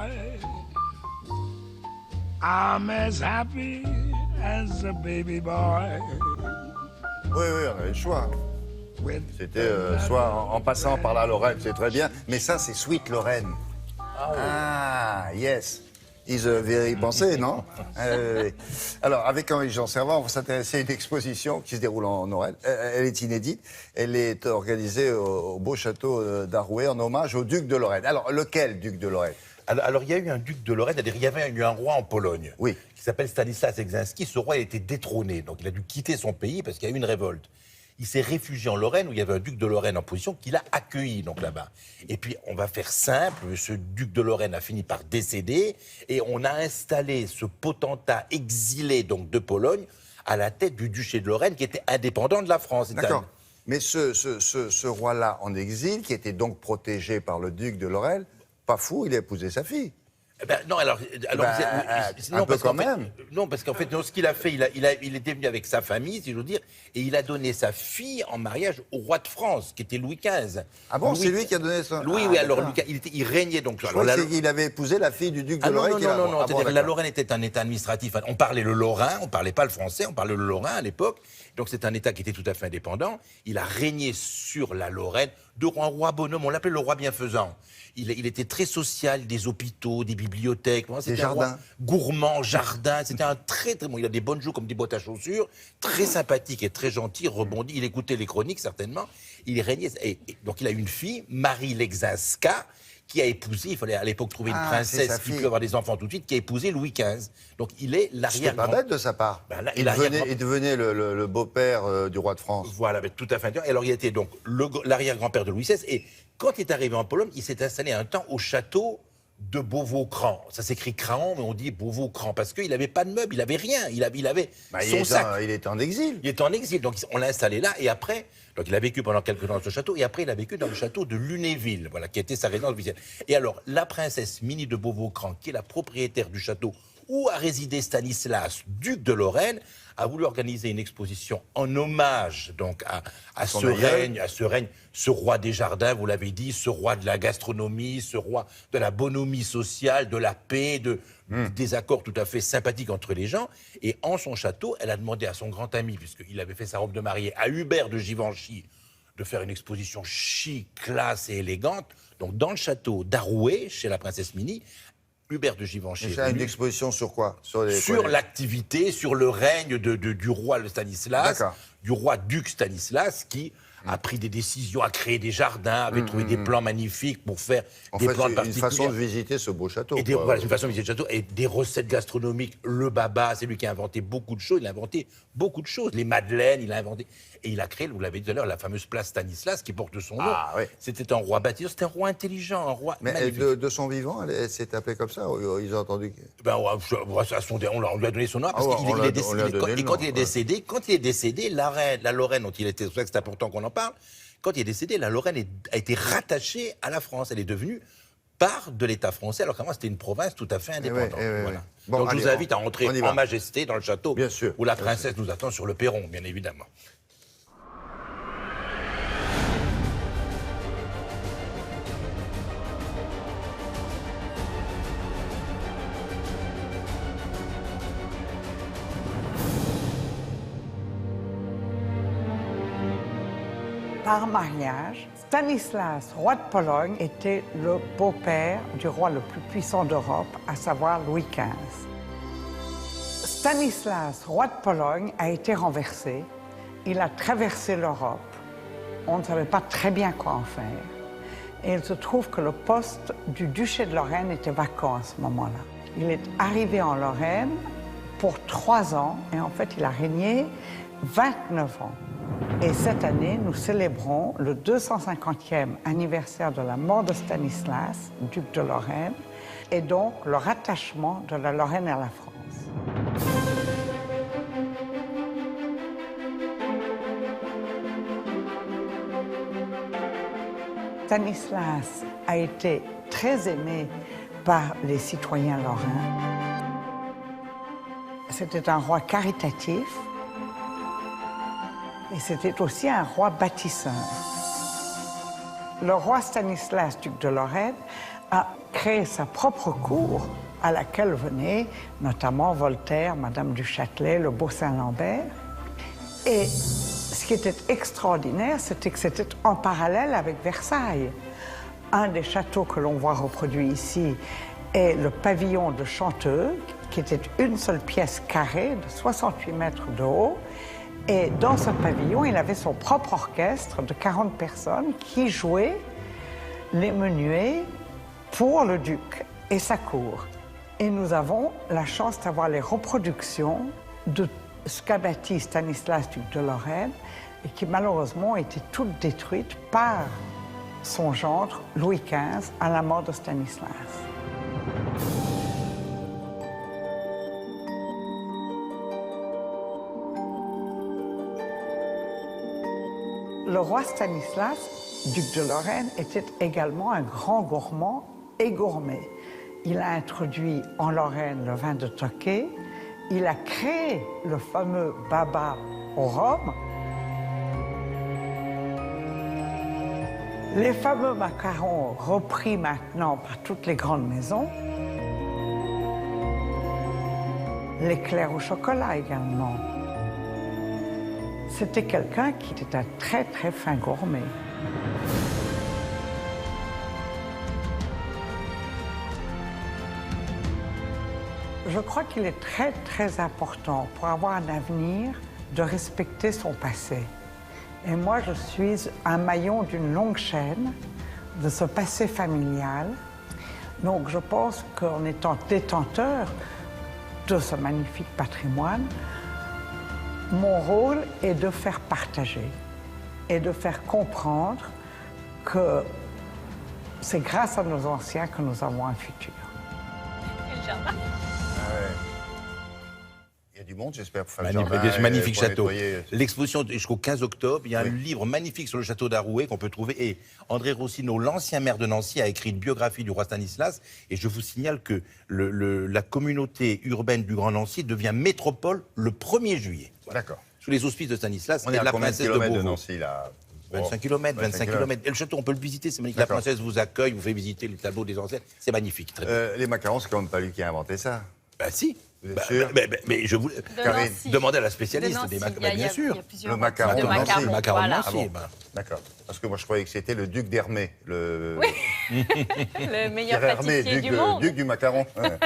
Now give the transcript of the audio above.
boy. I'm as happy as a baby boy. Oui, on avait le choix. With C'était soit en passant par la Lorraine, c'est très bien, mais ça, c'est Sweet Lorraine. Ah, yes. Ils very pensé, non? Alors, avec Henri-Jean Servat, on va s'intéresser à une exposition qui se déroule en Lorraine. Elle est inédite. Elle est organisée au beau château d'Arouet en hommage au duc de Lorraine. Alors, lequel duc de Lorraine? Alors, il y a eu un duc de Lorraine, c'est-à-dire il y avait eu un roi en Pologne, Oui. qui s'appelle Stanislas Egzinski. Ce roi a été détrôné, donc il a dû quitter son pays parce qu'il y a eu une révolte. Il s'est réfugié en Lorraine, où il y avait un duc de Lorraine en position qu'il a accueilli, donc là-bas. Et puis, on va faire simple, ce duc de Lorraine a fini par décéder, et on a installé ce potentat exilé, donc de Pologne, à la tête du duché de Lorraine, qui était indépendant de la France. D'accord. Mais ce roi-là en exil, qui était donc protégé par le duc de Lorraine, pas fou, il a épousé sa fille. Non, alors un peu quand même. Non, parce qu'en fait, ce qu'il a fait, il était venu avec sa famille, si je veux dire, et il a donné sa fille en mariage au roi de France, qui était Louis XV. Ah bon, c'est lui qui a donné ça? Oui, alors Louis XV, il régnait donc. Je croyais qu'il avait épousé la fille du duc de Lorraine. Non, c'est-à-dire la Lorraine était un état administratif. On parlait le lorrain, on parlait pas le français, on parlait le lorrain à l'époque. Donc c'est un état qui était tout à fait indépendant. Il a régné sur la Lorraine de roi bonhomme, on l'appelait le roi bienfaisant. Il était très social, des hôpitaux, des bibliothèques. Des jardins. Gourmand, jardin. C'était un très bon. Il a des bonnes joues comme des bottes à chaussures. Très sympathique et très gentil, rebondi. Il écoutait les chroniques, certainement. Il régnait. Et donc il a une fille, Marie Legzinska, qui a épousé, il fallait à l'époque trouver une princesse qui peut avoir des enfants tout de suite, qui a épousé Louis XV. Donc il est l'arrière-grand... C'était pas bête de sa part. Ben là, il devenait le beau-père du roi de France. Voilà, tout à fait. Et alors il était donc l'arrière-grand-père de Louis XVI. Et quand il est arrivé en Pologne, il s'est installé un temps au château de Beauvau-Cran. Ça s'écrit Cran, mais on dit Beauvau-Cran, parce qu'il n'avait pas de meubles, il n'avait rien. Il avait son sac. Il était en exil. Il était en exil, donc on l'a installé là, et après... Donc il a vécu pendant quelques temps dans ce château, et après il a vécu dans le château de Lunéville, voilà, qui était sa résidence officielle. Et alors, la princesse Minnie de Beauvau-Cran, qui est la propriétaire du château où a résidé Stanislas, duc de Lorraine, a voulu organiser une exposition en hommage donc à ce règne, ce roi des jardins, vous l'avez dit, ce roi de la gastronomie, ce roi de la bonhomie sociale, de la paix, des accords tout à fait sympathiques entre les gens. Et en son château, elle a demandé à son grand ami, puisqu'il avait fait sa robe de mariée, à Hubert de Givenchy, de faire une exposition chic, classe et élégante. Donc dans le château d'Arouet, chez la princesse Minnie, Hubert de Givenchy. C'est une exposition sur quoi? Sur l'activité, sur le règne du roi Stanislas, du roi duc Stanislas, qui a pris des décisions, a créé des jardins, avait trouvé des plans magnifiques pour faire des plans particuliers. Une façon de visiter ce beau château. Voilà, une façon de visiter le château. Et des recettes gastronomiques. Le baba, c'est lui qui a inventé beaucoup de choses. Il a inventé beaucoup de choses. Les madeleines, il a inventé. Et il a créé, vous l'avez dit tout à l'heure, la fameuse place Stanislas qui porte son nom. Ah, oui. C'était un roi bâtisseur, c'était un roi intelligent, un roi magnifique. De son vivant, elle s'est appelée comme ça? Ils ont entendu? On lui a donné son nom parce qu'il est décédé. Et quand il est décédé, la Lorraine dont il était, c'est pour ça que c'est important qu'on en parle, quand il est décédé, la Lorraine a été rattachée à la France. Elle est devenue part de l'État français, alors qu'avant c'était une province tout à fait indépendante. Voilà. Bon, donc je vous invite à entrer en majesté dans le château, bien sûr, où la princesse nous attend sur le perron, bien évidemment. Par mariage, Stanislas, roi de Pologne, était le beau-père du roi le plus puissant d'Europe, à savoir Louis XV. Stanislas, roi de Pologne, a été renversé. Il a traversé l'Europe. On ne savait pas très bien quoi en faire. Et il se trouve que le poste du duché de Lorraine était vacant à ce moment-là. Il est arrivé en Lorraine pour 3 ans, et en fait, il a régné 29 ans. Et cette année, nous célébrons le 250e anniversaire de la mort de Stanislas, duc de Lorraine, et donc le rattachement de la Lorraine à la France. Stanislas a été très aimé par les citoyens lorrains. C'était un roi caritatif. Et c'était aussi un roi bâtisseur. Le roi Stanislas, duc de Lorraine, a créé sa propre cour à laquelle venaient notamment Voltaire, Madame du Châtelet, le Beau Saint-Lambert. Et ce qui était extraordinaire, c'était que c'était en parallèle avec Versailles. Un des châteaux que l'on voit reproduit ici est le pavillon de Chanteux, qui était une seule pièce carrée de 68 mètres de haut. Et dans ce pavillon, il avait son propre orchestre de 40 personnes qui jouaient les menuets pour le duc et sa cour. Et nous avons la chance d'avoir les reproductions de ce qu'a bâti Stanislas, duc de Lorraine, et qui malheureusement ont été toutes détruites par son gendre Louis XV à la mort de Stanislas. Le roi Stanislas, duc de Lorraine, était également un grand gourmand et gourmet. Il a introduit en Lorraine le vin de Tokay. Il a créé le fameux baba au rhum. Les fameux macarons repris maintenant par toutes les grandes maisons. L'éclair au chocolat également. C'était quelqu'un qui était un très très fin gourmet. Je crois qu'il est très très important pour avoir un avenir de respecter son passé. Et moi, je suis un maillon d'une longue chaîne de ce passé familial. Donc je pense qu'en étant détenteur de ce magnifique patrimoine, mon rôle est de faire partager et de faire comprendre que c'est grâce à nos anciens que nous avons un futur. Il y a du monde, j'espère, pour faire le jardin. Magnifique, magnifique pour château. nettoyer. L'exposition jusqu'au 15 octobre. Il y a un livre magnifique sur le château d'Arouet qu'on peut trouver. Et André Rossineau, l'ancien maire de Nancy, a écrit une biographie du roi Stanislas. Et je vous signale que la communauté urbaine du Grand Nancy devient métropole le 1er juillet. Voilà. D'accord. Sous les auspices de Stanislas On et est de à la combien de princesse de kilomètres de Beauvau. Nancy, là? 25 km, 25 km. Et le château, on peut le visiter, c'est magnifique. La D'accord. princesse vous accueille, vous fait visiter les tableaux des ancêtres. C'est magnifique, très bien. Les macarons, c'est quand même pas lui qui a inventé ça. Bah si. Vous êtes Bah, sûr mais je vous... Karine, Demandez à la spécialiste De Nancy. des macarons. Il y a- Bien sûr. il y a plusieurs Le macaron types de Nancy. Le macaron de voilà. Nancy. Ah bon. bah. D'accord. Parce que moi, je croyais que c'était le duc d'Hermé. Le meilleur Pierre Hermé, pâtissier du monde. duc du macaron. Ouais.